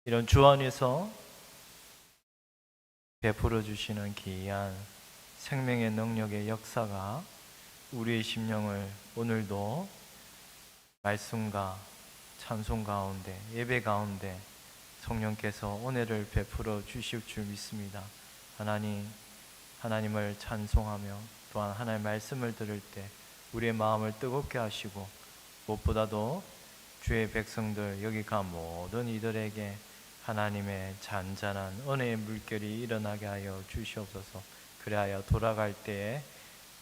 이런 주 안에서 베풀어 주시는 귀한 생명의 능력의 역사가 우리의 심령을 오늘도 말씀과 찬송 가운데, 예배 가운데 성령께서 은혜를 베풀어 주실 줄 믿습니다. 하나님을 찬송하며 또한 하나님의 말씀을 들을 때 우리의 마음을 뜨겁게 하시고, 무엇보다도 주의 백성들 여기 가 모든 이들에게 하나님의 잔잔한 은혜의 물결이 일어나게 하여 주시옵소서. 그리하여 돌아갈 때에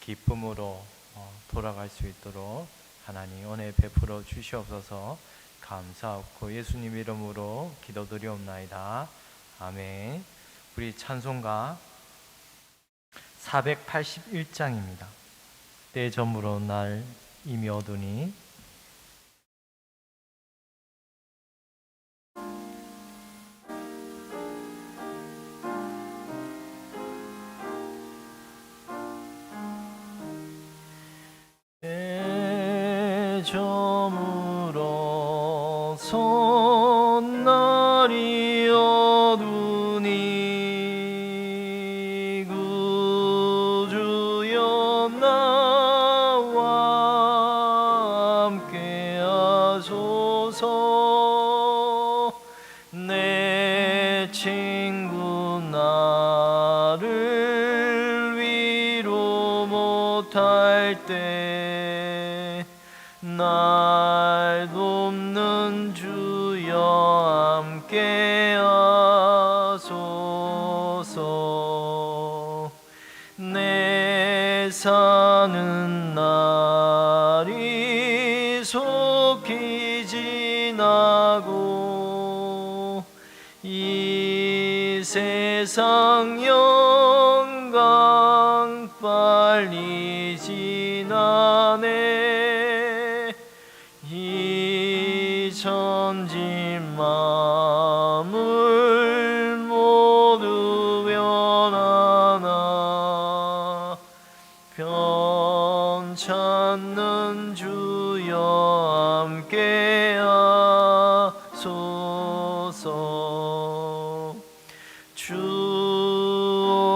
기쁨으로 돌아갈 수 있도록 하나님 은혜 베풀어 주시옵소서. 감사하고 예수님 이름으로 기도드리옵나이다. 아멘. 우리 찬송가 481장입니다. 때 저물어 날 이미 어두니. 때 저물어 날이 어두니 구주여 나와 함께 하소서. 내 친구 나를 위로 못할 때 날 돕는 주여 함께 하소서. 내 사는 날이 속히 지나고 이 세상 영광 빨리 지나네. 이 천지 만물 모두 변하나 변찮는 주여 함께 하소서. 주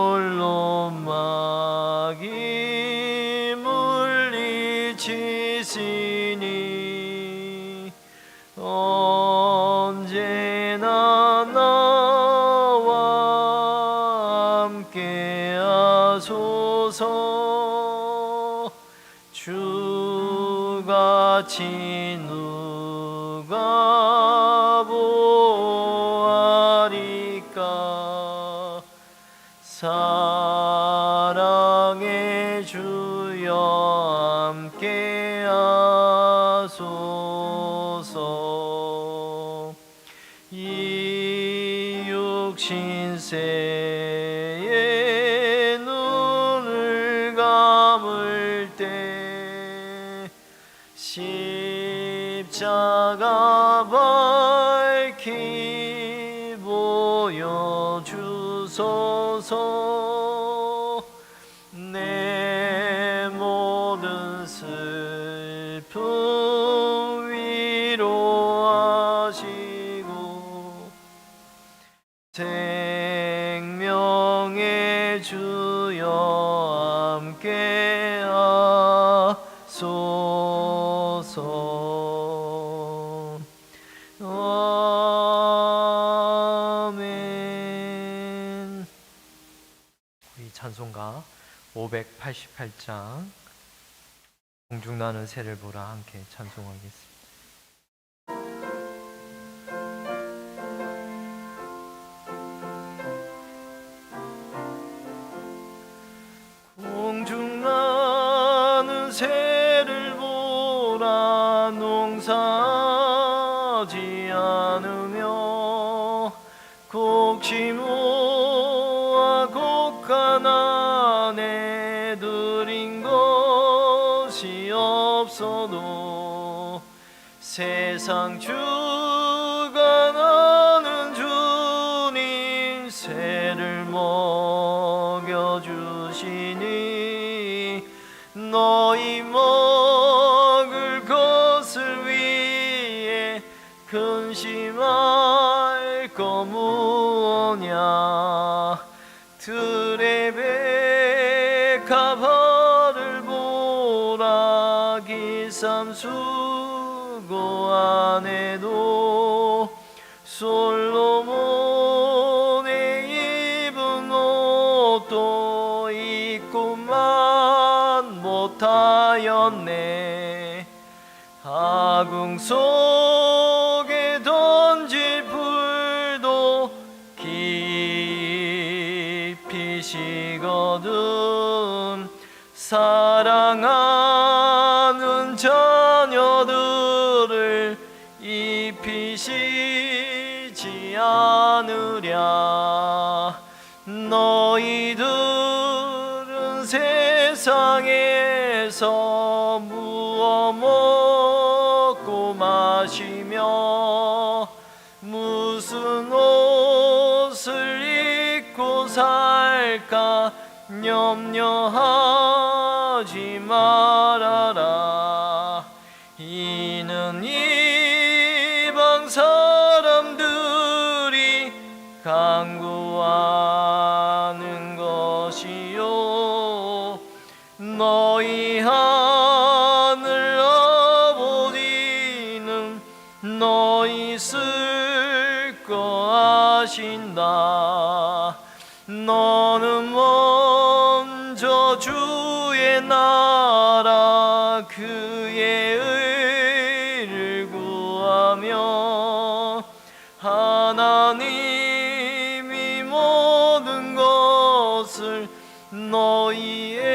홀로 마귀 물리치시니 언제나 나와 함께 하소서. 주같이 누가 보아리까. 사랑의 주여 함께 하소서. 이 육신세에 눈을 감을 때 십자가 밝히 보여주소서. 내 모든 슬픔 위로하시고 생명의 주여 함께 하소서. 아멘. 우리 찬송가 588장 공중나는 새를 보라 함께 찬송하겠습니다. 공중나는 새를 보라 농사하지 않으며 곡식 모아 곡간 안에 들인 것이 없어도 세상 주가 나는 주님 새를 먹여주시니 너희 먹을 것을 위해 근심할 것 보냐 들의 백합화를 보라 기삼수고 안에도 솔로몬의 입은 옷도 입고만 못하였네 아궁 속에 던질 불도 깊이 식거든 사랑하는 자녀들을 입히시지 않으랴 너희들은 세상에서 무엇 먹고 마시며 무슨 옷을 입고 살까 염려하지 말아라 이는 이방 사람들이 간구하는 것이요 너희 하늘 아버지는 너희 쓸 거 아신다 너는 먼저 주의 나라 그의 의를 구하며 하나님이 모든 것을 너희에게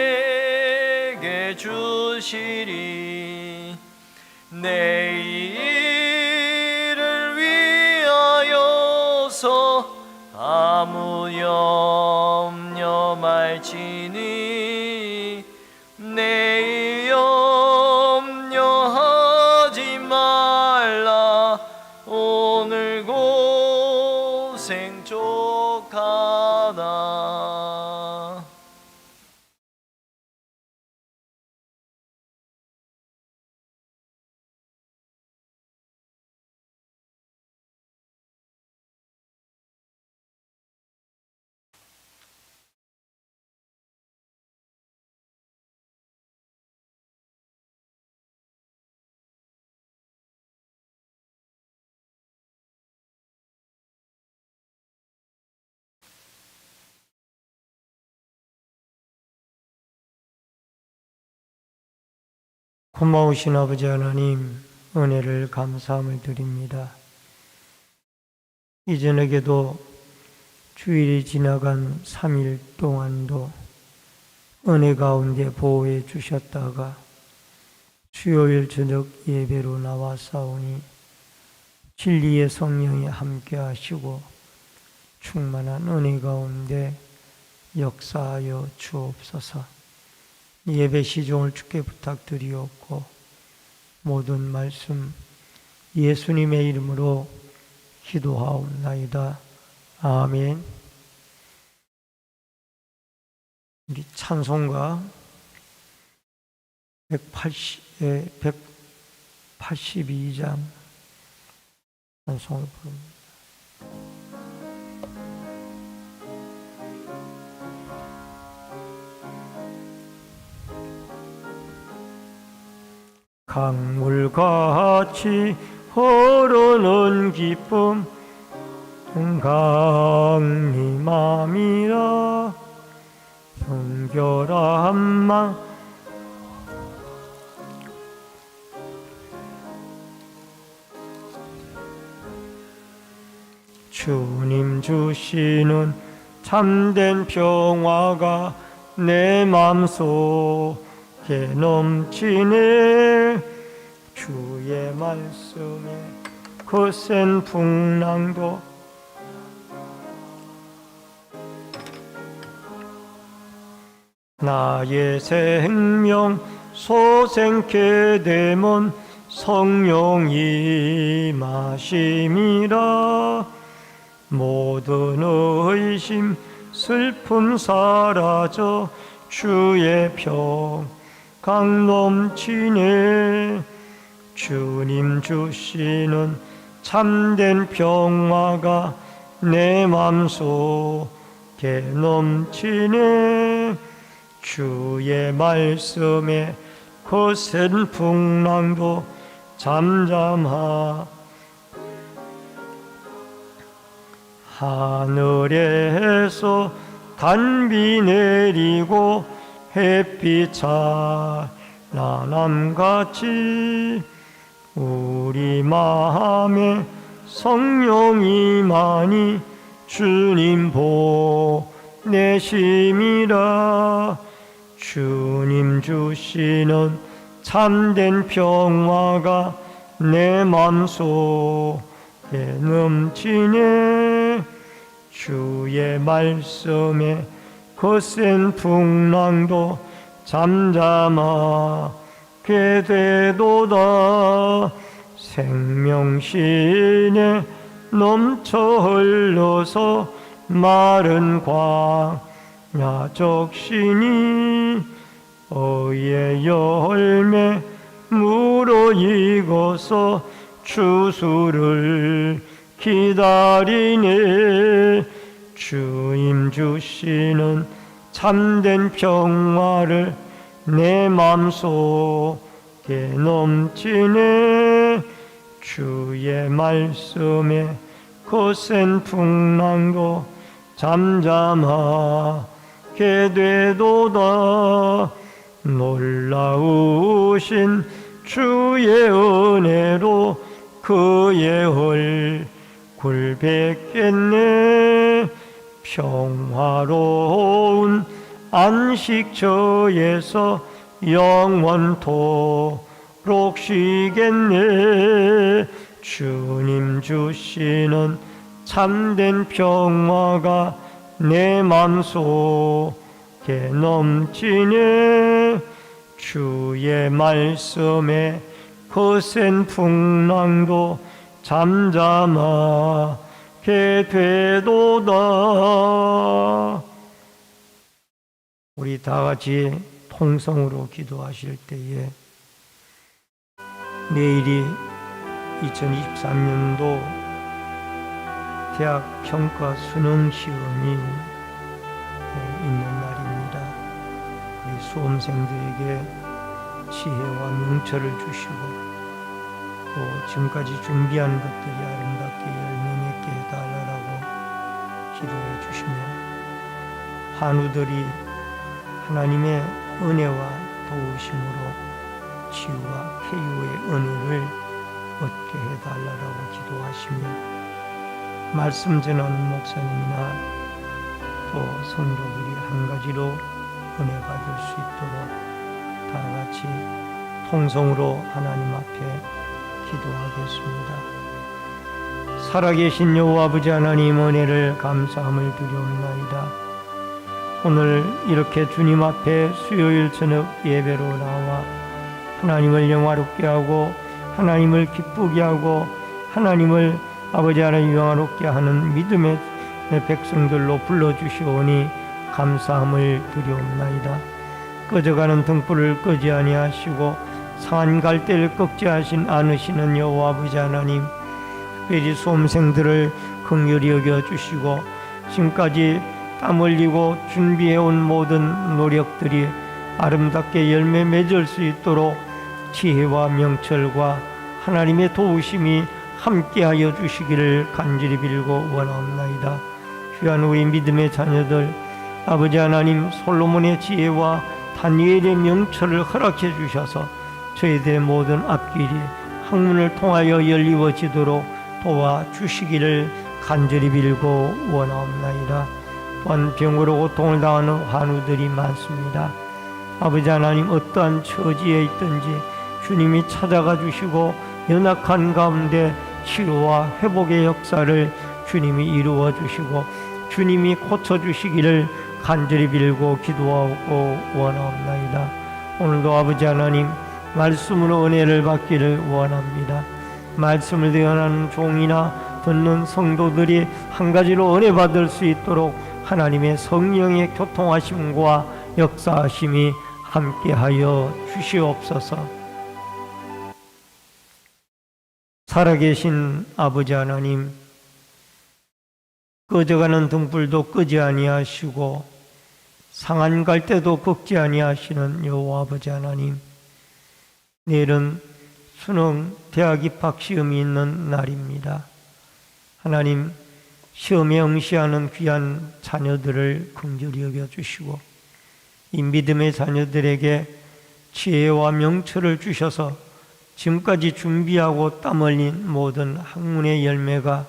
주시리 내 일을 위하여서 아무 염려 말지니 내 염려하지 말라 오늘 고생 족하다 고마우신 아버지 하나님, 은혜를 감사함을 드립니다. 이전에도 주일이 지나간 3일 동안도 은혜 가운데 보호해 주셨다가 수요일 저녁 예배로 나와싸우니 진리의 성령이 함께 하시고 충만한 은혜 가운데 역사하여 주옵소서. 예배 시종을 주께 부탁드리옵고 모든 말씀 예수님의 이름으로 기도하옵나이다. 아멘. 우리 찬송가 182장 찬송을 부릅니다. 강물같이 흐르는 기쁨 강림함이라 순결한 마 주님 주시는 참된 평화가 내 맘속에 넘치네 주의 말씀에 거센 풍랑도 나의 생명 소생케 되면 성령이 마심이라 모든 의심 슬픔 사라져 주의 평강 넘치네 주님 주시는 참된 평화가 내 맘속에 넘치네. 주의 말씀에 거센 풍랑도 잠잠하. 하늘에서 단비 내리고 햇빛 찬란함같이 우리 마음에 성령이 많이 주님 보내심이라. 주님 주시는 참된 평화가 내 맘속에 넘치네. 주의 말씀에 거센 풍랑도 잠잠하게 되도다. 생명신에 넘쳐 흘러서 마른 광야 적신이 의의 열매 무로 익어서 추수를 기다리네. 주님 주시는 참된 평화를 내 맘속에 넘치네. 주의 말씀에 거센 풍랑도 잠잠하게 되도다. 놀라우신 주의 은혜로 그의 얼굴 뵙겠네. 평화로운 안식처에서 영원토록 쉬겠네. 주님 주시는 참된 평화가 내 맘속에 넘치네. 주의 말씀에 거센 풍랑도 잠잠하게 되도다. 우리 다 같이 통성으로 기도하실 때에 내일이 2023년도 대학 평가 수능 시험이 있는 날입니다. 우리 수험생들에게 지혜와 명철을 주시고 또 지금까지 준비한 것들이 아름답게 열매 맺게 해달라고 기도해 주시며 한우들이 하나님의 은혜와 도우심으로 치유와 쾌유의 은혜를 얻게 해달라고 기도하시며 말씀 전하는 목사님이나 또 성도들이 한 가지로 은혜 받을 수 있도록 다 같이 통성으로 하나님 앞에 기도하겠습니다. 살아계신 여호와 아버지 하나님, 은혜를 감사함을 드리옵나이다. 오늘 이렇게 주님 앞에 수요일 저녁 예배로 나와 하나님을 영화롭게 하고 하나님을 기쁘게 하고 하나님을 아버지 하나님 영화롭게 하는 믿음의 백성들로 불러주시오니 감사함을 드리옵나이다. 꺼져가는 등불을 끄지 아니하시고 상한 갈대를 꺾지 않으시는 여호와 아버지 하나님, 특별히 수험생들을 긍휼히 여겨주시고 지금까지 땀 흘리고 준비해온 모든 노력들이 아름답게 열매 맺을 수 있도록 지혜와 명철과 하나님의 도우심이 함께하여 주시기를 간절히 빌고 원하옵나이다. 귀한 우리 믿음의 자녀들, 아버지 하나님, 솔로몬의 지혜와 다니엘의 명철을 허락해 주셔서 저희들의 모든 앞길이 학문을 통하여 열리워지도록 도와주시기를 간절히 빌고 원하옵나이다. 또한 병으로 고통을 당하는 환우들이 많습니다. 아버지 하나님, 어떠한 처지에 있든지 주님이 찾아가 주시고 연약한 가운데 치료와 회복의 역사를 주님이 이루어 주시고 주님이 고쳐 주시기를 간절히 빌고 기도하고 원하옵나이다. 오늘도 아버지 하나님, 말씀으로 은혜를 받기를 원합니다. 말씀을 대언하는 종이나 듣는 성도들이 한 가지로 은혜 받을 수 있도록 하나님의 성령의 교통하심과 역사하심이 함께하여 주시옵소서. 살아계신 아버지 하나님, 꺼져가는 등불도 끄지 아니하시고 상한 갈대도 꺾지 아니하시는 여호와 아버지 하나님, 내일은 수능 대학 입학 시험이 있는 날입니다. 하나님, 시험에 응시하는 귀한 자녀들을 긍휼히 여겨주시고 이 믿음의 자녀들에게 지혜와 명철을 주셔서 지금까지 준비하고 땀 흘린 모든 학문의 열매가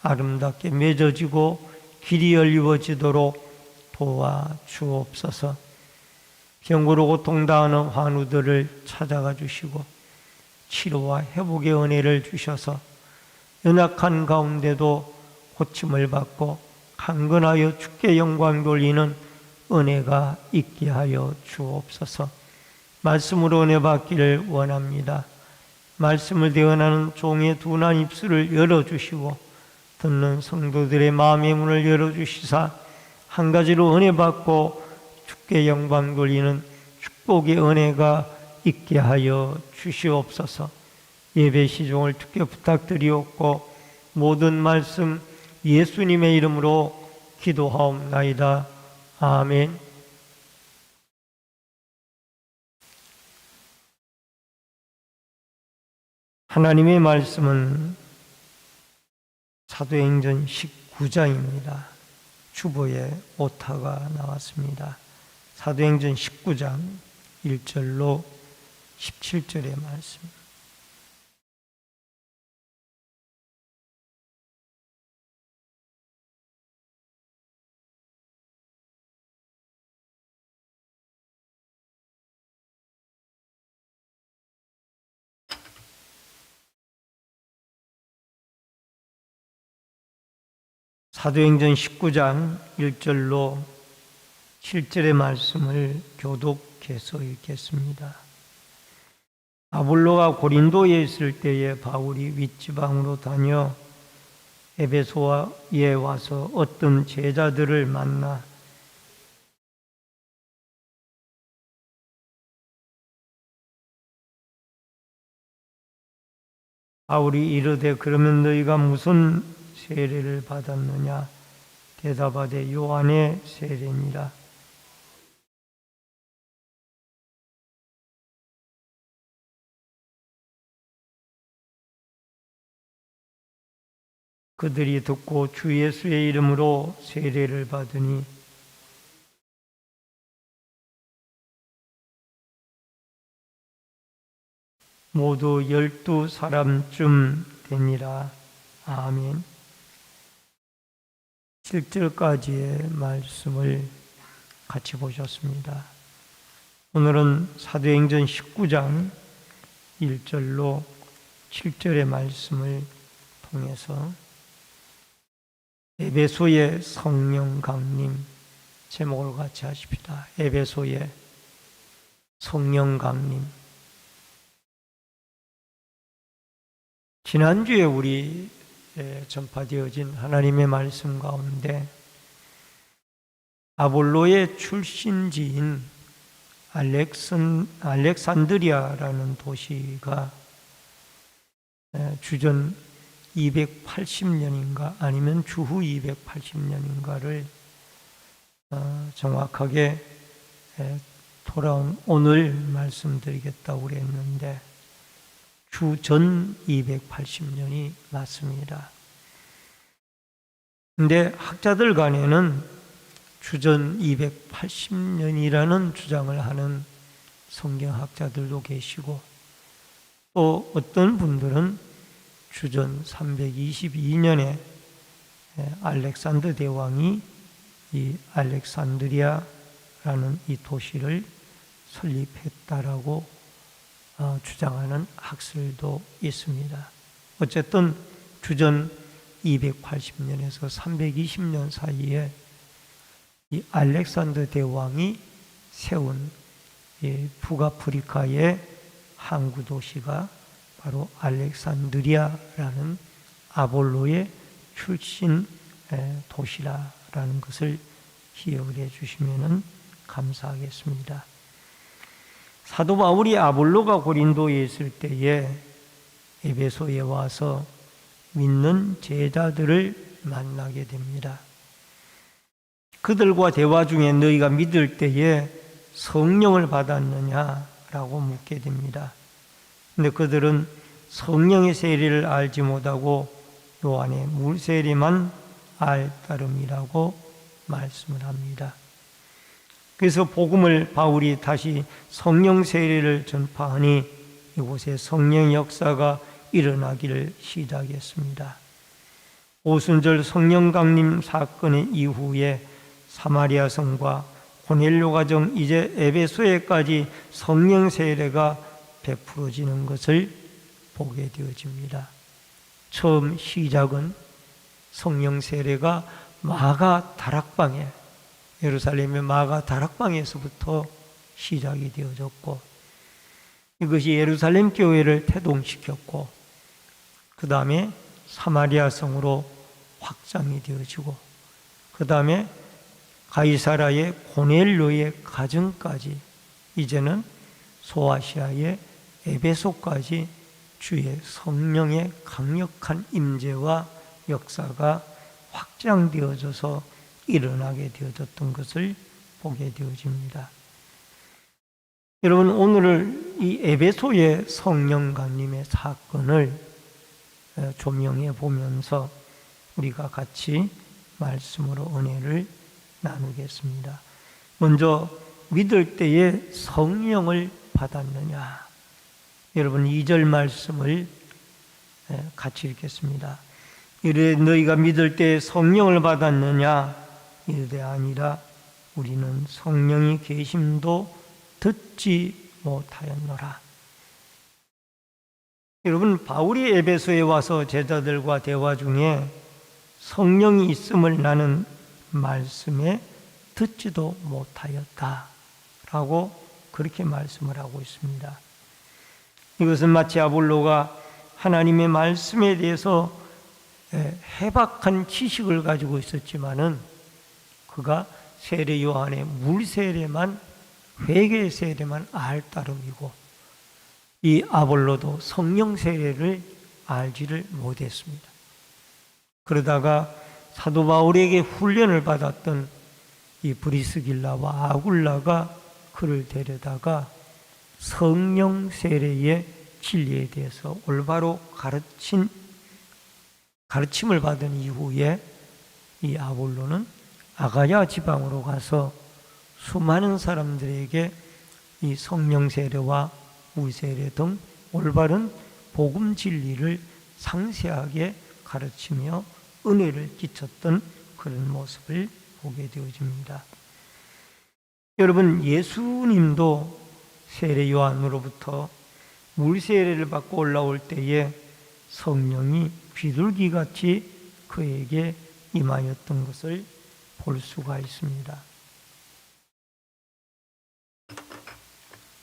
아름답게 맺어지고 길이 열리워지도록 도와 주옵소서. 병고로 고통당하는 환우들을 찾아가 주시고 치료와 회복의 은혜를 주셔서 연약한 가운데도 고침을 받고 강건하여 주께 영광 돌리는 은혜가 있게 하여 주옵소서. 말씀으로 은혜 받기를 원합니다. 말씀을 대언하는 종의 둔한 입술을 열어주시고 듣는 성도들의 마음의 문을 열어주시사 한 가지로 은혜 받고 주께 영광 돌리는 축복의 은혜가 있게 하여 주시옵소서. 예배 시종을 주께 부탁드리옵고 모든 말씀 예수님의 이름으로 기도하옵나이다. 아멘. 하나님의 말씀은 사도행전 19장입니다. 주보에 오타가 나왔습니다. 사도행전 19장 1절로 17절의 말씀. 사도행전 19장 1절로 7절의 말씀을 교독해서 읽겠습니다. 아볼로가 고린도에 있을 때에 바울이 윗지방으로 다녀 에베소에 와서 어떤 제자들을 만나 바울이 이르되 그러면 너희가 무슨 세례를 받았느냐? 대답하되 요한의 세례니라. 그들이 듣고 주 예수의 이름으로 세례를 받으니 모두 12사람쯤 되니라. 아멘. 7절까지의 말씀을 같이 보셨습니다. 오늘은 사도행전 19장 1절로 7절의 말씀을 통해서 에베소의 성령 강림, 제목을 같이 하십시다. 에베소의 성령 강림. 지난주에 우리 전파되어진 하나님의 말씀 가운데 아볼로의 출신지인 알렉산드리아라는 도시가 주전 280년인가 아니면 주후 280년인가를 정확하게 돌아온 오늘 말씀드리겠다고 그랬는데 주전 280년이 맞습니다. 근데 학자들 간에는 주전 280년이라는 주장을 하는 성경학자들도 계시고 또 어떤 분들은 주전 322년에 알렉산더 대왕이 이 알렉산드리아라는 이 도시를 설립했다라고 주장하는 학설도 있습니다. 어쨌든 주전 280년에서 320년 사이에 이 알렉산더 대왕이 세운 이 북아프리카의 항구 도시가 바로 알렉산드리아라는 아볼로의 출신 도시라는 것을 기억을 해 주시면 감사하겠습니다. 사도 바울이 아볼로가 고린도에 있을 때에 에베소에 와서 믿는 제자들을 만나게 됩니다. 그들과 대화 중에 너희가 믿을 때에 성령을 받았느냐라고 묻게 됩니다. 근데 그들은 성령의 세례를 알지 못하고 요한의 물 세례만 알 따름이라고 말씀을 합니다. 그래서 복음을 바울이 다시 성령 세례를 전파하니 이곳에 성령 역사가 일어나기를 시작했습니다. 오순절 성령 강림 사건의 이후에 사마리아 성과 고넬료 가정 이제 에베소에까지 성령 세례가 베풀어지는 것을 보게 되어집니다. 처음 시작은 성령 세례가 마가 다락방에, 예루살렘의 마가 다락방에서부터 시작이 되어졌고, 이것이 예루살렘 교회를 태동시켰고, 그 다음에 사마리아 성으로 확장이 되어지고, 그 다음에 가이사라의 고넬료의 가정까지, 이제는 소아시아의 에베소까지 주의 성령의 강력한 임재와 역사가 확장되어져서 일어나게 되어졌던 것을 보게 되어집니다. 여러분, 오늘 이 에베소의 성령 강림의 사건을 조명해 보면서 우리가 같이 말씀으로 은혜를 나누겠습니다. 먼저 믿을 때에 성령을 받았느냐? 여러분 2절 말씀을 같이 읽겠습니다. 이르되 너희가 믿을 때에 성령을 받았느냐? 이르되 아니라 우리는 성령이 계심도 듣지 못하였노라. 여러분, 바울이 에베소에 와서 제자들과 대화 중에 성령이 있음을 나는 말씀에 듣지도 못하였다라고 그렇게 말씀을 하고 있습니다. 이것은 마치 아볼로가 하나님의 말씀에 대해서 해박한 지식을 가지고 있었지만은 그가 세례 요한의 물 세례만, 회개 세례만 알 따름이고, 이 아볼로도 성령 세례를 알지를 못했습니다. 그러다가 사도 바울에게 훈련을 받았던 이 브리스길라와 아굴라가 그를 데려다가 성령 세례의 진리에 대해서 올바로 가르침을 받은 이후에 이 아볼로는 아가야 지방으로 가서 수많은 사람들에게 이 성령 세례와 물 세례 등 올바른 복음 진리를 상세하게 가르치며 은혜를 끼쳤던 그런 모습을 보게 되어집니다. 여러분, 예수님도 세례 요한으로부터 물 세례를 받고 올라올 때에 성령이 비둘기같이 그에게 임하였던 것을 볼 수가 있습니다.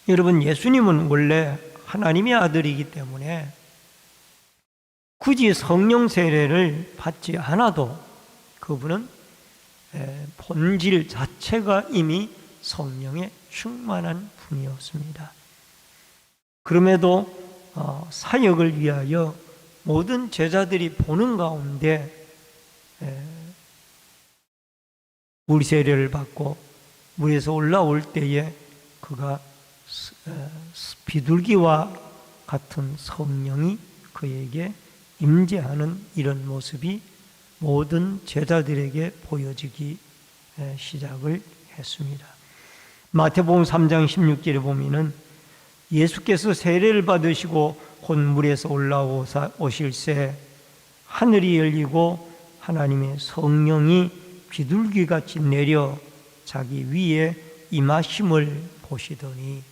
여러분, 예수님은 원래 하나님의 아들이기 때문에 굳이 성령 세례를 받지 않아도 그분은 본질 자체가 이미 성령에 충만한 분이었습니다. 그럼에도 사역을 위하여 모든 제자들이 보는 가운데 물 세례를 받고 물에서 올라올 때에 그가 비둘기와 같은 성령이 그에게 임재하는 이런 모습이 모든 제자들에게 보여지기 시작을 했습니다. 마태복음 3장 16절에 보면은 예수께서 세례를 받으시고 곧 물에서 올라오실새 하늘이 열리고 하나님의 성령이 비둘기같이 내려 자기 위에 임하심을 보시더니,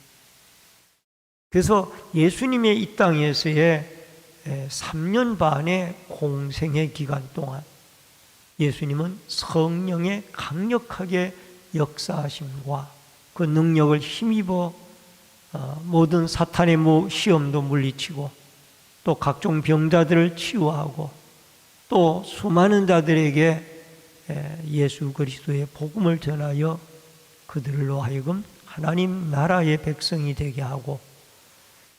그래서 예수님의 이 땅에서의 3년 반의 공생의 기간 동안 예수님은 성령의 강력하게 역사하심과 그 능력을 힘입어 모든 사탄의 시험도 물리치고 또 각종 병자들을 치유하고 또 수많은 자들에게 예수 그리스도의 복음을 전하여 그들로 하여금 하나님 나라의 백성이 되게 하고,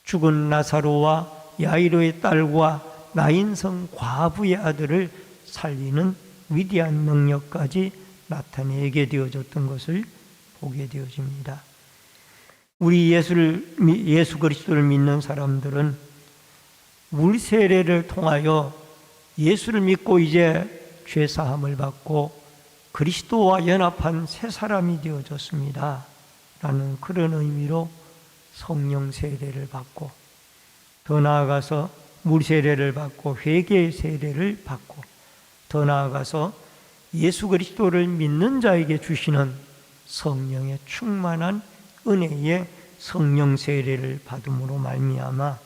죽은 나사로와 야이로의 딸과 나인성 과부의 아들을 살리는 위대한 능력까지 나타내게 되어졌던 것을 보게 되어집니다. 우리 예수 그리스도를 믿는 사람들은 물 세례를 통하여 예수를 믿고 이제 죄 사함을 받고 그리스도와 연합한 새 사람이 되어졌습니다. 라는 그런 의미로 성령 세례를 받고, 더 나아가서 물 세례를 받고 회개 세례를 받고, 더 나아가서 예수 그리스도를 믿는 자에게 주시는 성령의 충만한 은혜의 성령 세례를 받음으로 말미암아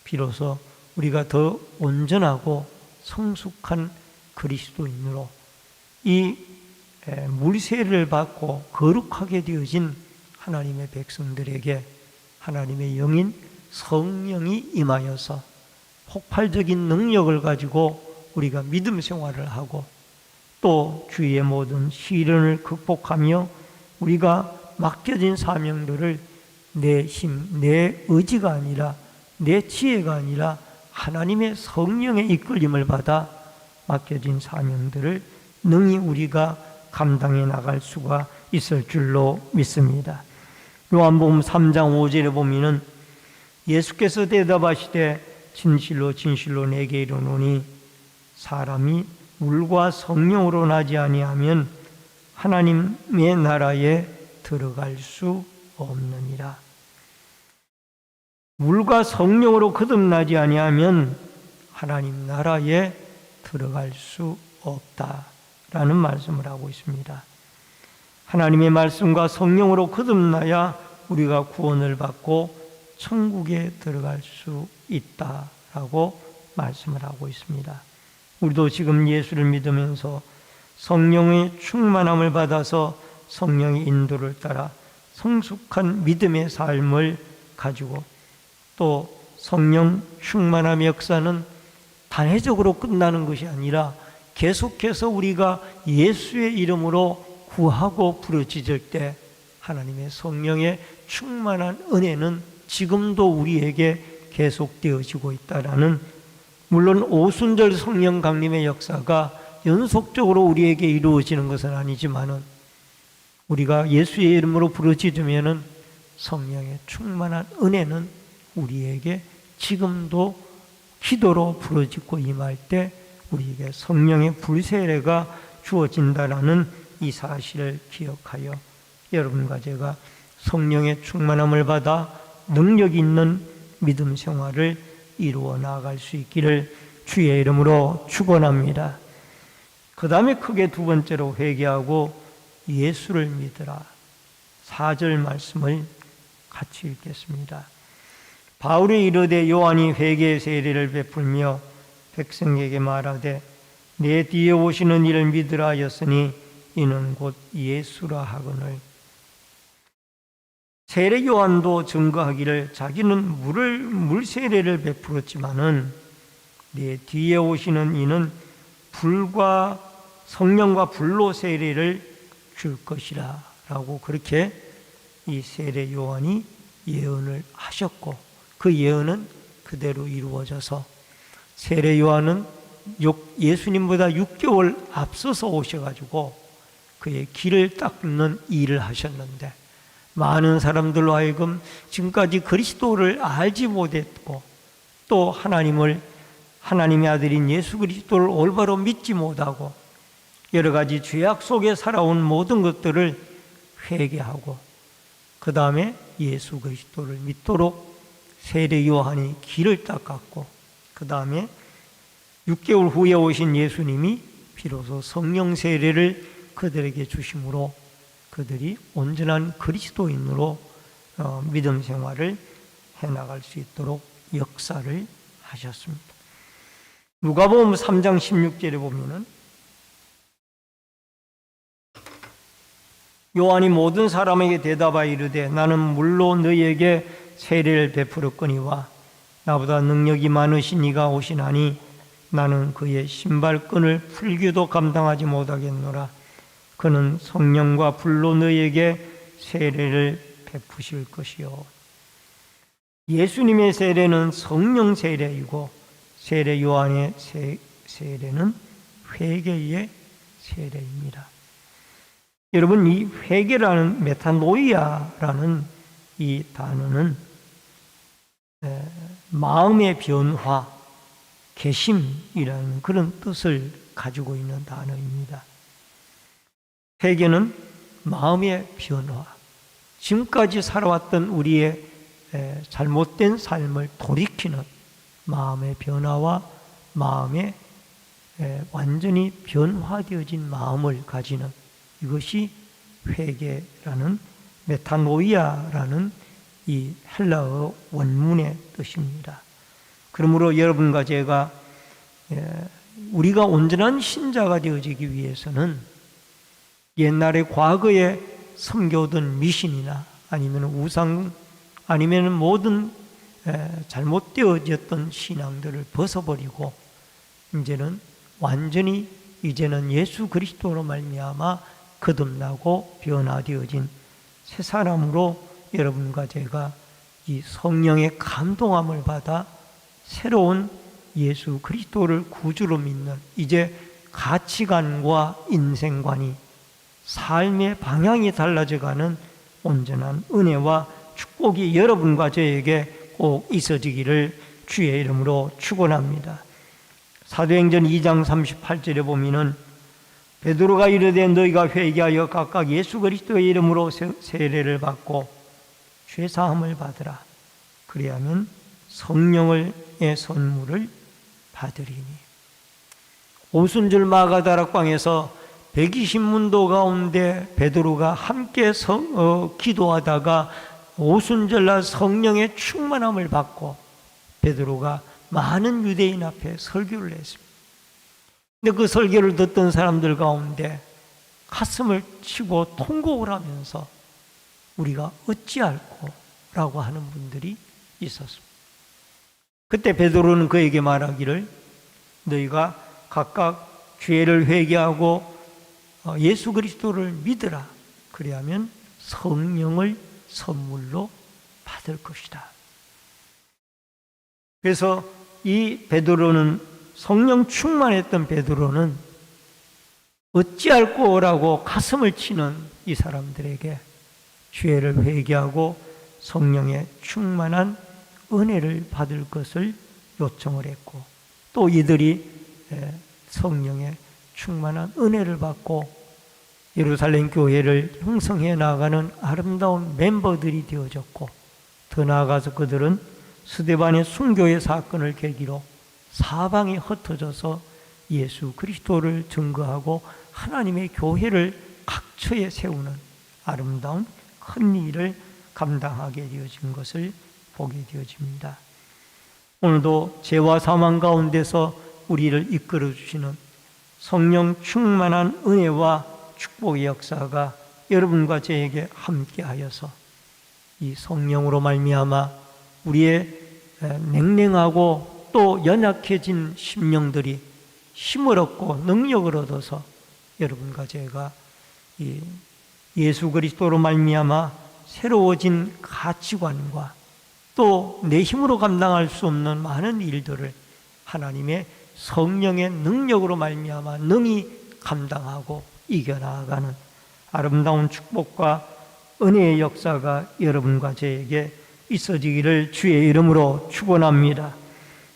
비로소 우리가 더 온전하고 성숙한 그리스도인으로 이 물세례를 받고 거룩하게 되어진 하나님의 백성들에게 하나님의 영인 성령이 임하여서 폭발적인 능력을 가지고 우리가 믿음 생활을 하고 또 주위의 모든 시련을 극복하며 우리가 맡겨진 사명들을 내 힘, 내 의지가 아니라 내 지혜가 아니라 하나님의 성령의 이끌림을 받아 맡겨진 사명들을 능히 우리가 감당해 나갈 수가 있을 줄로 믿습니다. 요한복음 3장 5절에 보면은 예수께서 대답하시되 진실로 진실로 내게 이르노니 사람이 물과 성령으로 나지 아니하면 하나님의 나라에 들어갈 수 없느니라. 물과 성령으로 거듭나지 아니하면 하나님 나라에 들어갈 수 없다라는 말씀을 하고 있습니다. 하나님의 말씀과 성령으로 거듭나야 우리가 구원을 받고 천국에 들어갈 수 있다라고 말씀을 하고 있습니다. 우리도 지금 예수를 믿으면서 성령의 충만함을 받아서 성령의 인도를 따라 성숙한 믿음의 삶을 가지고 또 성령 충만함의 역사는 단회적으로 끝나는 것이 아니라 계속해서 우리가 예수의 이름으로 구하고 부르짖을 때 하나님의 성령의 충만한 은혜는 지금도 우리에게 계속되어지고 있다라는, 물론 오순절 성령 강림의 역사가 연속적으로 우리에게 이루어지는 것은 아니지만은 우리가 예수의 이름으로 부르짖으면은 성령의 충만한 은혜는 우리에게 지금도 기도로 부르짖고 임할 때 우리에게 성령의 불세례가 주어진다라는 이 사실을 기억하여 여러분과 제가 성령의 충만함을 받아 능력 있는 믿음 생활을 이루어 나아갈 수 있기를 주의 이름으로 축원합니다. 그 다음에 크게 두 번째로 회개하고 예수를 믿으라. 4절 말씀을 같이 읽겠습니다. 바울이 이르되 요한이 회개의 세례를 베풀며 백성에게 말하되 내 뒤에 오시는 이를 믿으라 하였으니 이는 곧 예수라 하거늘. 세례 요한도 증거하기를 자기는 물 세례를 베풀었지만은 내 뒤에 오시는 이는 불과 성령과 불로 세례를 줄 것이라 라고 그렇게 이 세례 요한이 예언을 하셨고 그 예언은 그대로 이루어져서 세례 요한은 예수님보다 6개월 앞서서 오셔가지고 그의 길을 닦는 일을 하셨는데 많은 사람들로 하여금 지금까지 그리스도를 알지 못했고 또 하나님의 아들인 예수 그리스도를 올바로 믿지 못하고 여러 가지 죄악 속에 살아온 모든 것들을 회개하고 그 다음에 예수 그리스도를 믿도록 세례 요한이 길을 닦았고 그 다음에 6개월 후에 오신 예수님이 비로소 성령 세례를 그들에게 주심으로 그들이 온전한 그리스도인으로 믿음 생활을 해나갈 수 있도록 역사를 하셨습니다. 누가복음 3장 16절에 보면은 요한이 모든 사람에게 대답하여 이르되 나는 물로 너희에게 세례를 베풀었거니와 나보다 능력이 많으신 이가 오시나니 나는 그의 신발끈을 풀기도 감당하지 못하겠노라. 그는 성령과 불로 너희에게 세례를 베푸실 것이요. 예수님의 세례는 성령 세례이고 세례 요한의 세례는 회개의 세례입니다. 여러분, 이 회개라는 메타노이아라는 이 단어는 마음의 변화, 개심이라는 그런 뜻을 가지고 있는 단어입니다. 회개는 마음의 변화, 지금까지 살아왔던 우리의 잘못된 삶을 돌이키는 마음의 변화와 마음의 완전히 변화되어진 마음을 가지는 이것이 회개라는 메타노이아라는 이 헬라어 원문의 뜻입니다. 그러므로 여러분과 제가 우리가 온전한 신자가 되어지기 위해서는 옛날에 과거에 섬겨오던 미신이나 아니면 우상 아니면 모든 잘못되어졌던 신앙들을 벗어버리고 이제는 예수 그리스도로 말미암아 거듭나고 변화되어진 새 사람으로 여러분과 제가 이 성령의 감동함을 받아 새로운 예수 그리스도를 구주로 믿는 이제 가치관과 인생관이 삶의 방향이 달라져가는 온전한 은혜와 축복이 여러분과 저에게 꼭 있어지기를 주의 이름으로 축원합니다. 사도행전 2장 38절에 보면은 베드로가 이르되 너희가 회개하여 각각 예수 그리스도의 이름으로 세례를 받고 죄 사함을 받으라. 그리하면 성령의 선물을 받으리니. 오순절 마가다락방에서 120문도 가운데 베드로가 함께 기도하다가 오순절날 성령의 충만함을 받고 베드로가 많은 유대인 앞에 설교를 했습니다. 근데 그 설교를 듣던 사람들 가운데 가슴을 치고 통곡을 하면서 우리가 어찌할꼬 라고 하는 분들이 있었습니다. 그때 베드로는 그에게 말하기를 너희가 각각 죄를 회개하고 예수 그리스도를 믿으라. 그리하면 성령을 선물로 받을 것이다. 그래서 이 베드로는 성령 충만했던 베드로는 어찌할꼬라고 가슴을 치는 이 사람들에게 죄를 회개하고 성령의 충만한 은혜를 받을 것을 요청을 했고 또 이들이 성령의 충만한 은혜를 받고 예루살렘 교회를 형성해 나가는 아름다운 멤버들이 되어졌고 더 나아가서 그들은 스데반의 순교의 사건을 계기로 사방에 흩어져서 예수 그리스도를 증거하고 하나님의 교회를 각처에 세우는 아름다운 큰 일을 감당하게 되어진 것을 보게 되어집니다. 오늘도 죄와 사망 가운데서 우리를 이끌어 주시는 성령 충만한 은혜와 축복의 역사가 여러분과 저에게 함께하여서 이 성령으로 말미암아 우리의 냉랭하고 또 연약해진 심령들이 힘을 얻고 능력을 얻어서 여러분과 제가 이 예수 그리스도로 말미암아 새로워진 가치관과 또 내 힘으로 감당할 수 없는 많은 일들을 하나님의 성령의 능력으로 말미암아 능히 감당하고 이겨나가는 아름다운 축복과 은혜의 역사가 여러분과 저에게 있어지기를 주의 이름으로 축원합니다.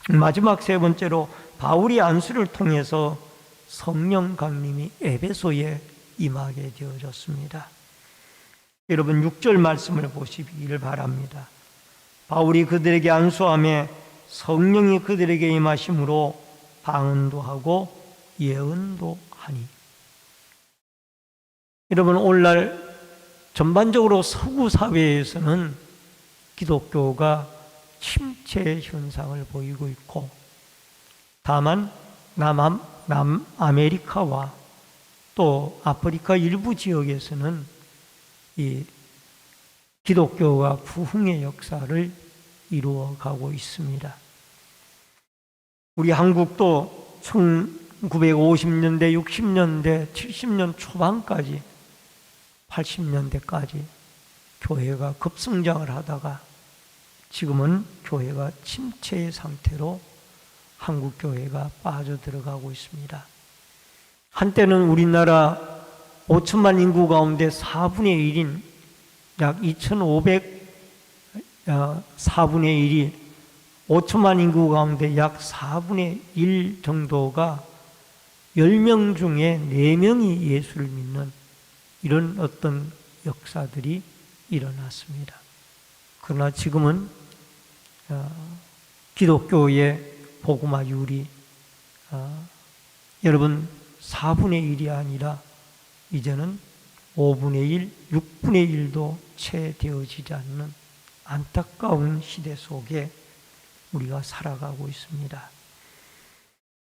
마지막 세 번째로 바울이 안수를 통해서 성령 강림이 에베소에 임하게 되어졌습니다. 여러분 6절 말씀을 보시기를 바랍니다. 바울이 그들에게 안수하며 성령이 그들에게 임하심으로 방언도 하고 예언도 하니. 여러분 오늘날 전반적으로 서구 사회에서는 기독교가 침체 현상을 보이고 있고 다만 남아메리카와 또 아프리카 일부 지역에서는 이 기독교가 부흥의 역사를 이루어가고 있습니다. 우리 한국도 1950년대, 60년대, 70년 초반까지 80년대까지 교회가 급성장을 하다가 지금은 교회가 침체의 상태로 한국 교회가 빠져들어가고 있습니다. 한때는 우리나라 5천만 인구 가운데 4분의 1인 약 4분의 1이 5천만 인구 가운데 약 4분의 1 정도가 10명 중에 4명이 예수를 믿는 이런 어떤 역사들이 일어났습니다. 그러나 지금은 기독교의 복음화율이 여러분 4분의 1이 아니라 이제는 5분의 1, 6분의 1도 채 되어지지 않는 안타까운 시대 속에 우리가 살아가고 있습니다.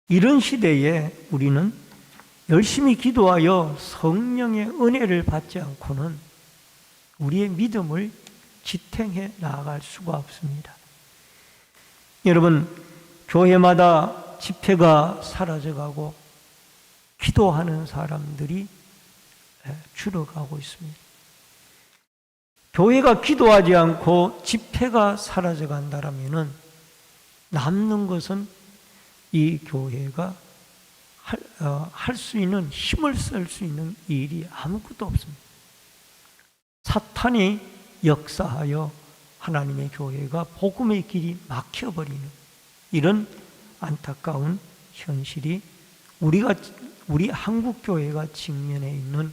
이런 시대에 우리는 열심히 기도하여 성령의 은혜를 받지 않고는 우리의 믿음을 지탱해 나아갈 수가 없습니다. 여러분, 교회마다 집회가 사라져가고 기도하는 사람들이 줄어가고 있습니다. 교회가 기도하지 않고 집회가 사라져 간다면 남는 것은 이 교회가 할 수 있는, 힘을 쓸 수 있는 일이 아무것도 없습니다. 사탄이 역사하여 하나님의 교회가 복음의 길이 막혀버리는 이런 안타까운 현실이 우리 한국 교회가 직면해 있는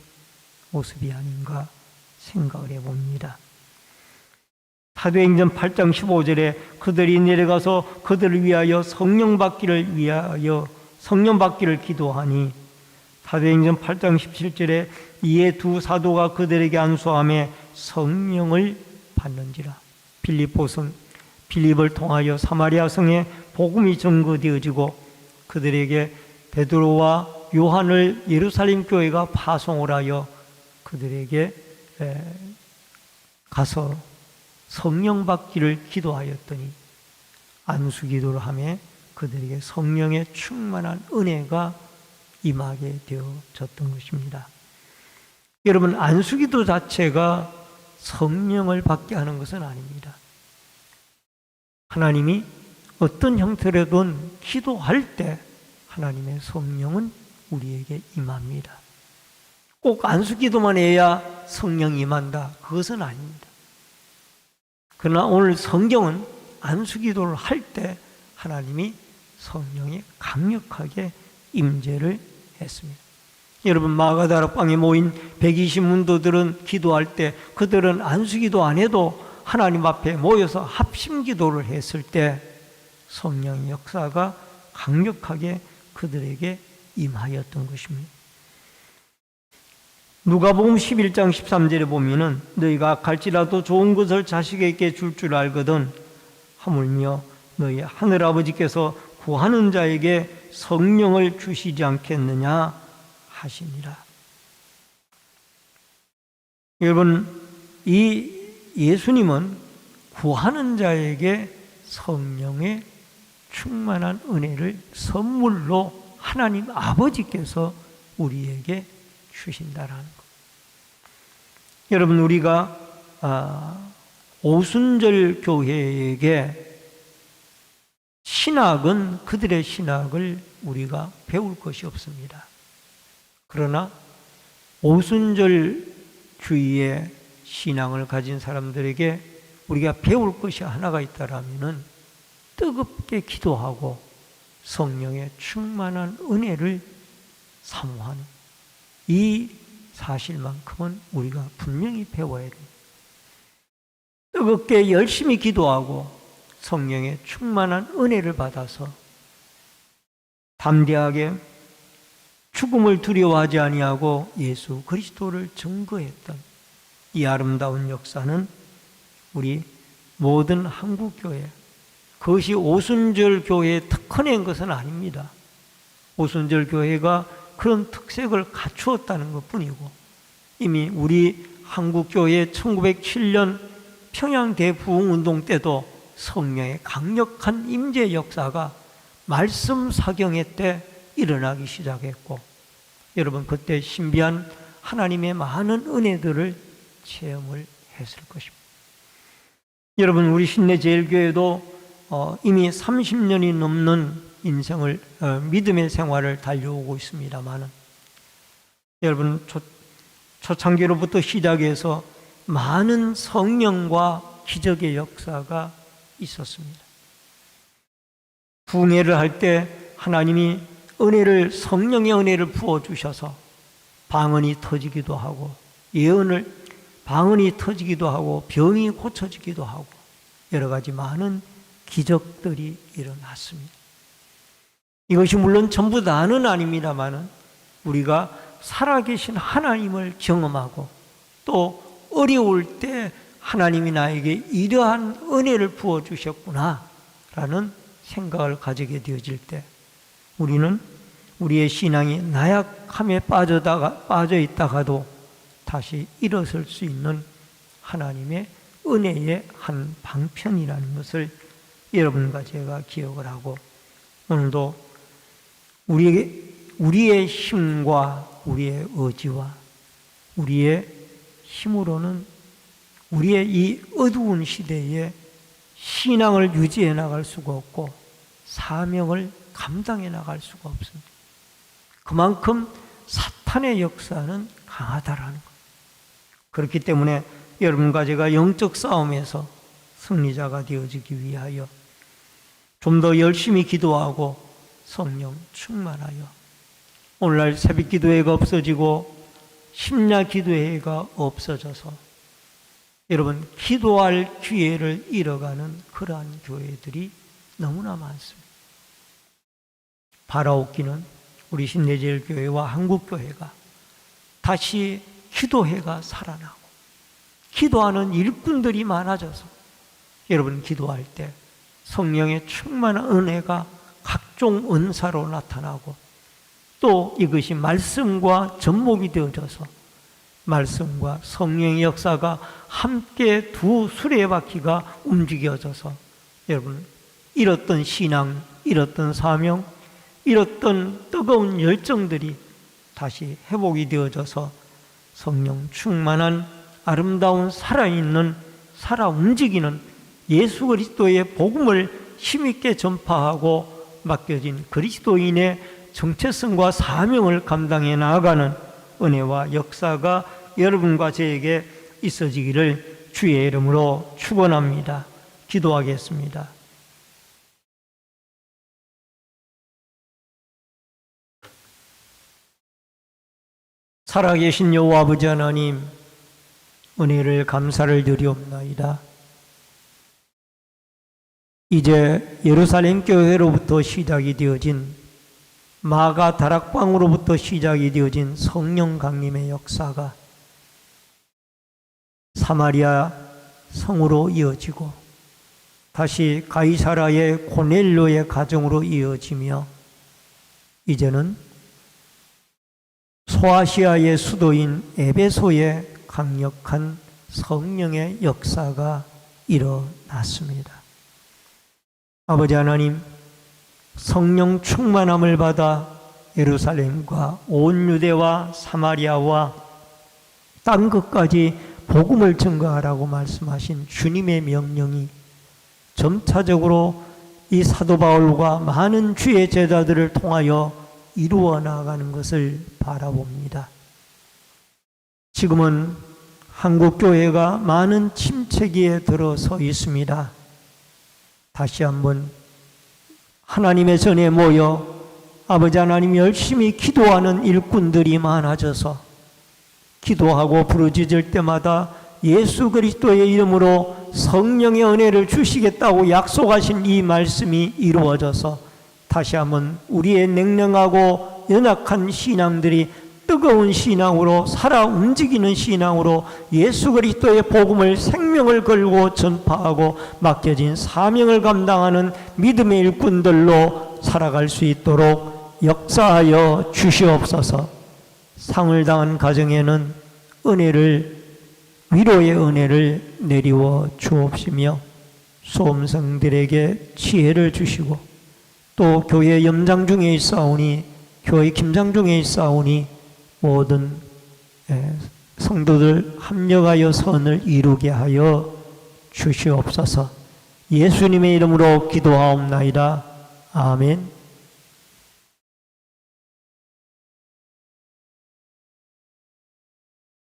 모습이 아닌가 생각을 해봅니다. 사도행전 8장 15절에 그들이 내려가서 그들을 위하여 성령 받기를 기도하니, 사도행전 8장 17절에 이에 두 사도가 그들에게 안수하며 성령을 받는지라. 빌립을 통하여 사마리아 성에 복음이 전거되어지고 그들에게 베드로와 요한을 예루살렘 교회가 파송을 하여 그들에게 가서 성령 받기를 기도하였더니 안수 기도를 하며 그들에게 성령의 충만한 은혜가 임하게 되어졌던 것입니다. 여러분, 안수 기도 자체가 성령을 받게 하는 것은 아닙니다. 하나님이 어떤 형태로든 기도할 때 하나님의 성령은 우리에게 임합니다. 꼭 안수 기도만 해야 성령이 임한다, 그것은 아닙니다. 그러나 오늘 성경은 안수 기도를 할 때 하나님이 성령이 강력하게 임재를 했습니다. 여러분, 마가다락 방에 모인 120문도들은 기도할 때 그들은 안수 기도 안 해도 하나님 앞에 모여서 합심 기도를 했을 때 성령의 역사가 강력하게 그들에게 임하였던 것입니다. 누가복음 11장 13절에 보면은 너희가 갈지라도 좋은 것을 자식에게 줄 줄 알거든 하물며 너희 하늘아버지께서 구하는 자에게 성령을 주시지 않겠느냐 하시니라. 여러분, 이 예수님은 구하는 자에게 성령의 충만한 은혜를 선물로 하나님 아버지께서 우리에게 주신다라는 것. 여러분, 우리가 오순절 교회에게 신학은 그들의 신학을 우리가 배울 것이 없습니다. 그러나 오순절 주의의 신앙을 가진 사람들에게 우리가 배울 것이 하나가 있다라면은 뜨겁게 기도하고 성령의 충만한 은혜를 사모하는 이 사실만큼은 우리가 분명히 배워야 됩니다. 뜨겁게 열심히 기도하고 성령의 충만한 은혜를 받아서 담대하게 죽음을 두려워하지 아니하고 예수 그리스도를 증거했던 이 아름다운 역사는 우리 모든 한국교회, 그것이 오순절 교회에 특화된 것은 아닙니다. 오순절 교회가 그런 특색을 갖추었다는 것뿐이고, 이미 우리 한국교회 1907년 평양 대부흥운동 때도 성령의 강력한 임재 역사가 말씀 사경회 때 일어나기 시작했고, 여러분 그때 신비한 하나님의 많은 은혜들을 체험을 했을 것입니다. 여러분, 우리 신내제일교회도 이미 30년이 넘는 인생을 믿음의 생활을 달려오고 있습니다만 여러분, 초창기로부터 시작해서 많은 성령과 기적의 역사가 있었습니다. 부흥회를 할 때 하나님이 성령의 은혜를 부어주셔서 방언이 터지기도 하고, 방언이 터지기도 하고, 병이 고쳐지기도 하고, 여러 가지 많은 기적들이 일어났습니다. 이것이 물론 전부 다는 아닙니다만은 우리가 살아계신 하나님을 경험하고 또 어려울 때 하나님이 나에게 이러한 은혜를 부어주셨구나 라는 생각을 가지게 되어질 때 우리는 우리의 신앙이 나약함에 빠져 있다가도 다시 일어설 수 있는 하나님의 은혜의 한 방편이라는 것을 여러분과 제가 기억을 하고, 오늘도 우리의 힘과 우리의 의지와 우리의 힘으로는 우리의 이 어두운 시대에 신앙을 유지해 나갈 수가 없고 사명을 감당해 나갈 수가 없습니다. 그만큼 사탄의 역사는 강하다라는 것. 그렇기 때문에 여러분과 제가 영적 싸움에서 승리자가 되어지기 위하여 좀 더 열심히 기도하고 성령 충만하여, 오늘날 새벽 기도회가 없어지고 심야 기도회가 없어져서 여러분 기도할 기회를 잃어가는 그러한 교회들이 너무나 많습니다. 바라옵기는 우리 신대제일교회와 한국교회가 다시 기도회가 살아나고 기도하는 일꾼들이 많아져서 여러분 기도할 때 성령의 충만한 은혜가 각종 은사로 나타나고 또 이것이 말씀과 접목이 되어져서 말씀과 성령의 역사가 함께 두 수레바퀴가 움직여져서 여러분 잃었던 신앙, 잃었던 사명, 잃었던 뜨거운 열정들이 다시 회복이 되어져서 성령 충만한 아름다운 살아있는 살아 움직이는 예수 그리스도의 복음을 힘있게 전파하고 맡겨진 그리스도인의 정체성과 사명을 감당해 나아가는 은혜와 역사가 여러분과 저에게 있어지기를 주의 이름으로 축원합니다. 기도하겠습니다. 살아계신 여호와 아버지 하나님, 은혜를 감사를 드리옵나이다. 이제 예루살렘 교회로부터 시작이 되어진 마가 다락방으로부터 시작이 되어진 성령 강림의 역사가 사마리아 성으로 이어지고 다시 가이사라의 고넬료의 가정으로 이어지며 이제는 소아시아의 수도인 에베소의 강력한 성령의 역사가 일어났습니다. 아버지 하나님, 성령 충만함을 받아 예루살렘과 온 유대와 사마리아와 땅 끝까지 복음을 증거하라고 말씀하신 주님의 명령이 점차적으로 이 사도 바울과 많은 주의 제자들을 통하여 이루어 나가는 것을 바라봅니다. 지금은 한국교회가 많은 침체기에 들어서 있습니다. 다시 한번 하나님의 전에 모여 아버지 하나님 열심히 기도하는 일꾼들이 많아져서 기도하고 부르짖을 때마다 예수 그리스도의 이름으로 성령의 은혜를 주시겠다고 약속하신 이 말씀이 이루어져서 다시 한번 우리의 냉랭하고 연약한 신앙들이 뜨거운 신앙으로 살아 움직이는 신앙으로 예수 그리스도의 복음을 생명을 걸고 전파하고 맡겨진 사명을 감당하는 믿음의 일꾼들로 살아갈 수 있도록 역사하여 주시옵소서. 상을 당한 가정에는 위로의 은혜를 내리워 주옵시며 수험생들에게 지혜를 주시고 또 교회 염장 중에 있사오니 교회 김장 중에 있사오니 모든 성도들 합력하여 선을 이루게 하여 주시옵소서. 예수님의 이름으로 기도하옵나이다. 아멘.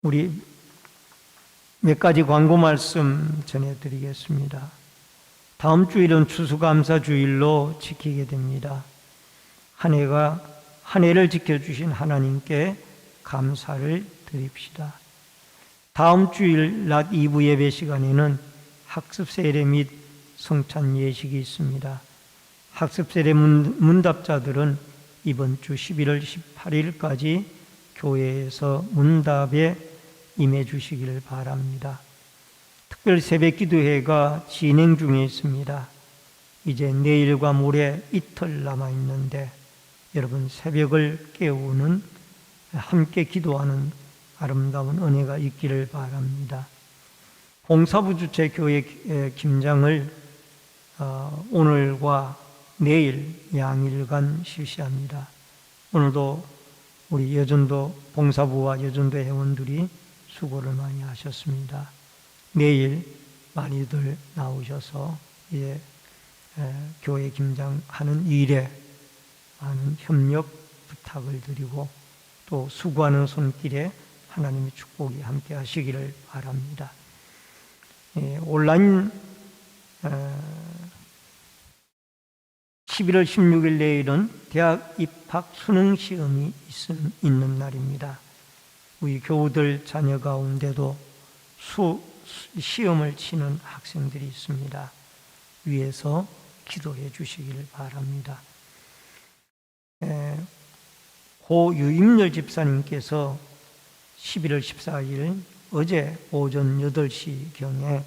우리 몇 가지 광고 말씀 전해드리겠습니다. 다음 주일은 추수감사주일로 지키게 됩니다. 한 해를 지켜주신 하나님께 감사를 드립시다. 다음 주일 낮 2부 예배 시간에는 학습 세례 및 성찬 예식이 있습니다. 학습 세례 문답자들은 이번 주 11월 18일까지 교회에서 문답에 임해 주시기를 바랍니다. 특별 새벽 기도회가 진행 중에 있습니다. 이제 내일과 모레 이틀 남아 있는데 여러분 새벽을 깨우는 함께 기도하는 아름다운 은혜가 있기를 바랍니다. 봉사부 주최 교회 김장을 오늘과 내일 양일간 실시합니다. 오늘도 우리 여전도 봉사부와 여전도 회원들이 수고를 많이 하셨습니다. 내일 많이들 나오셔서 이제 교회 김장하는 일에 많은 협력 부탁을 드리고 또 수고하는 손길에 하나님의 축복이 함께 하시기를 바랍니다. 온라인 11월 16일 내일은 대학 입학 수능 시험이 있는 날입니다. 우리 교우들 자녀 가운데도 시험을 치는 학생들이 있습니다. 위에서 기도해 주시기를 바랍니다. 고 유임열 집사님께서 11월 14일 어제 오전 8시경에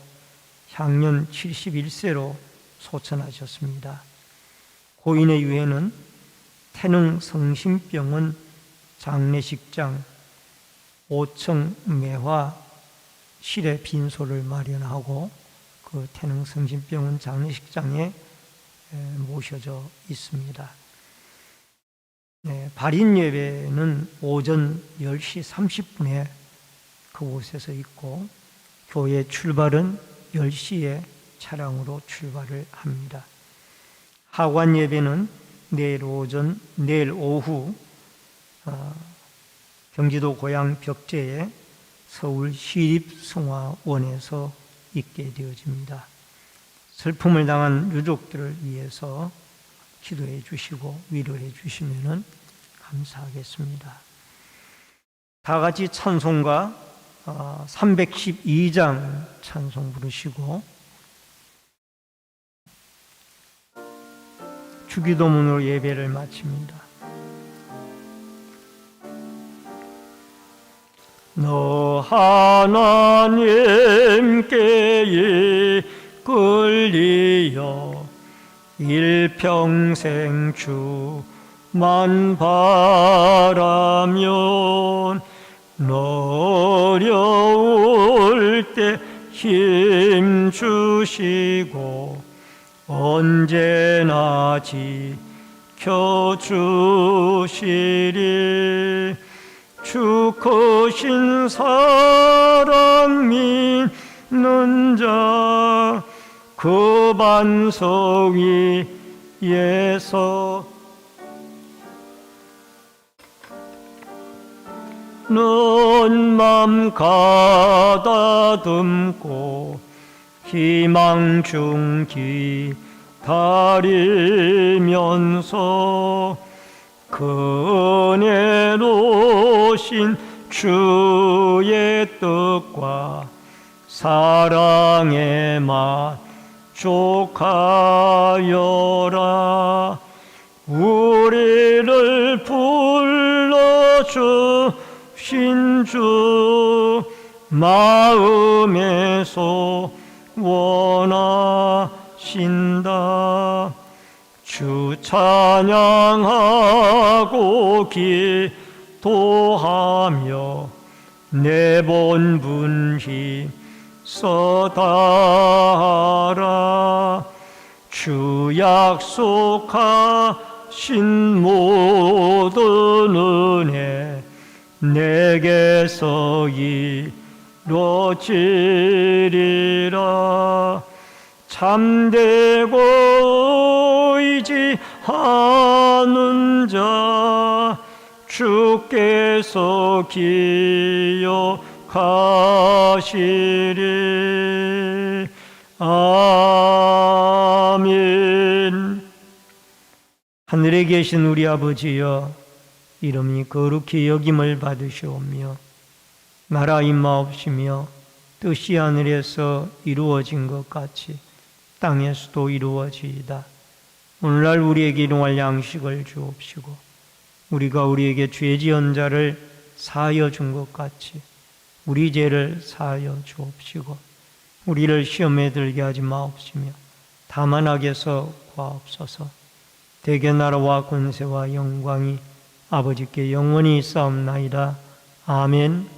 향년 71세로 소천하셨습니다. 고인의 유해는 태릉 성심병원 장례식장 5층 매화실에 빈소를 마련하고 그 태릉 성심병원 장례식장에 모셔져 있습니다. 발인 예배는 오전 10시 30분에 그곳에서 있고 교회 출발은 10시에 차량으로 출발을 합니다. 하관 예배는 내일 오후 경기도 고향 벽제에 서울 시립성화원에서 있게 되어집니다. 슬픔을 당한 유족들을 위해서 기도해 주시고 위로해 주시면 감사하겠습니다. 다 같이 찬송가 312장 찬송 부르시고 주기도문으로 예배를 마칩니다. 너 하나님께 이끌리어 일평생 주만 바라면 어려울 때 힘 주시고 언제나 지켜주시리. 주 크신 사랑 믿는 자 그 반석 위에서 넌 맘 가다듬고 희망 중 기다리면서 그 은혜로우신 주의 뜻과 사랑의 만족하여라. 우리를 불러주신 주 마음에서 원하신다. 주 찬양하고 기도하며 내 본분 힘써다하라. 주 약속하신 모든 은혜 내게서 이루어지리라. 참되고 의지하는 자 주께서 기억하시리라. 거룩하시리. 아멘. 하늘에 계신 우리 아버지여, 이름이 거룩히 여김을 받으시오며 나라 임하옵시며 뜻이 하늘에서 이루어진 것 같이 땅에서도 이루어지이다. 오늘날 우리에게 일용할 양식을 주옵시고 우리가 우리에게 죄 지은 자를 사하여 준 것 같이 우리 죄를 사하여 주옵시고 우리를 시험에 들게 하지 마옵시며 다만 악에서 구하옵소서. 대개 나라와 권세와 영광이 아버지께 영원히 있사옵나이다. 아멘.